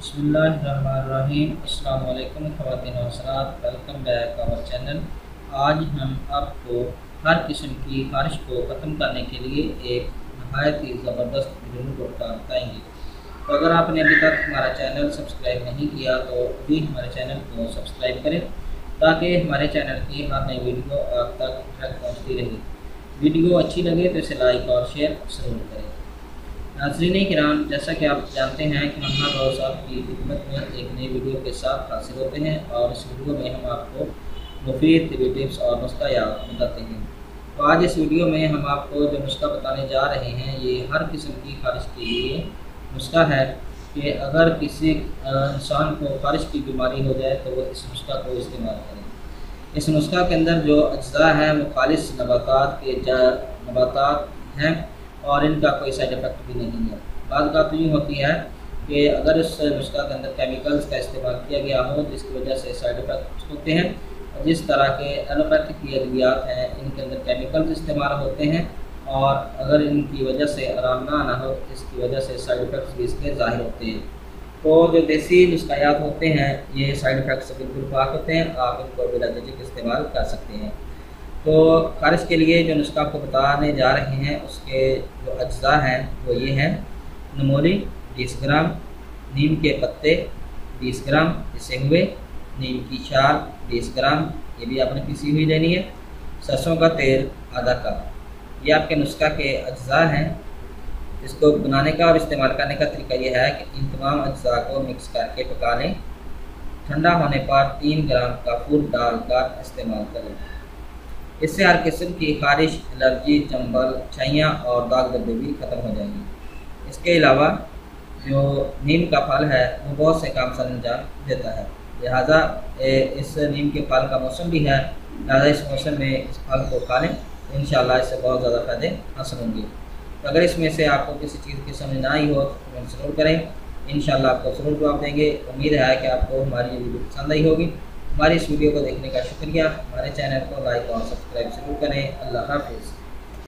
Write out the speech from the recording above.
बिस्मिल्लाहिर्रहमानिर्रहीम। अस्सलाम वालेकुम ख़वातीन और हज़रात, वेलकम बैक आवर चैनल। आज हम आपको हर किस्म की ख़ारिश को ख़त्म करने के लिए एक नहायत ही ज़बरदस्त घरेलू टोटका बताएंगे। तो अगर आपने अभी तक हमारा चैनल सब्सक्राइब नहीं किया तो अभी हमारे चैनल को सब्सक्राइब करें ताकि हमारे चैनल की हर नई वीडियो आप तक पहुँचती रहे। वीडियो अच्छी लगे तो इसे लाइक और शेयर ज़रूर करें। नाज़रीन किराम, जैसा कि आप जानते हैं कि हम हर रोज़ आपकी खिदमत में एक नई वीडियो के साथ हासिल होते हैं और इस वीडियो में हम आपको मुफीद तिबी टिप्स और नुस्खा याद बताते हैं। तो आज इस वीडियो में हम आपको जो नुस्खा बताने जा रहे हैं ये हर किस्म की ख़ारिश के लिए नुस्खा है कि अगर किसी इंसान को ख़ारिश की बीमारी हो जाए तो वो इस नुस्खा को इस्तेमाल करें। इस नुस्खा के अंदर जो अज्जा हैं वो खालिस नबातात हैं और इनका कोई साइड इफ़ेक्ट भी नहीं है। बात तो यूँ होती है कि अगर इस नुस्खा के अंदर केमिकल्स का इस्तेमाल किया गया हो जिसकी वजह से साइड इफ़ेक्ट होते हैं, जिस तरह के एलोपैथिक की अद्वियात हैं इनके अंदर केमिकल्स इस्तेमाल होते हैं और अगर इनकी वजह से आराम ना आना हो इसकी वजह से साइड इफ़ेक्ट्स भी इसके ज़ाहिर होते हैं। तो जो देसी नुस्खायात होते हैं ये साइड इफ़ेक्ट से बिल्कुल पाक होते हैं, आप इनको बिला झिझक इस्तेमाल कर सकते हैं। तो ख़ारिश के लिए जो नुस्खा आपको बताने जा रहे हैं उसके जो अज्जा हैं वो ये हैं: नमोली 20 ग्राम, नीम के पत्ते 20 ग्राम पिसे हुए, नीम की छाल 20 ग्राम ये भी आपने पिसी हुई लेनी है, सरसों का तेल आधा कप। ये आपके नुस्खा के अज्जा हैं। इसको बनाने का और इस्तेमाल करने का तरीका ये है कि इन तमाम अज्जा को मिक्स करके पका लें। ठंडा होने पर 3 ग्राम काफूर डालकर इस्तेमाल करें। इससे हर किस्म की ख़ारिश, एलर्जी, चंबल, छाइयाँ और दाग धब्बे भी ख़त्म हो जाएंगे। इसके अलावा जो नीम का फल है वो बहुत से काम सर अंजाम देता है, लिहाजा इस नीम के फल का मौसम भी है, लिहाजा इस मौसम में इस फल को खा लें, इंशाल्लाह इससे बहुत ज़्यादा फ़ायदे हासिल होंगे। तो अगर इसमें से आपको किसी चीज़ की समझ ना आई हो तो कमेंट ज़रूर करें, इंशाल्लाह आपको ज़रूर जवाब देंगे। उम्मीद है कि आपको हमारी ये वीडियो पसंद आई होगी। हमारी इस वीडियो को देखने का शुक्रिया। हमारे चैनल को लाइक और सब्सक्राइब ज़रूर करें। अल्लाह हाफ़िज़।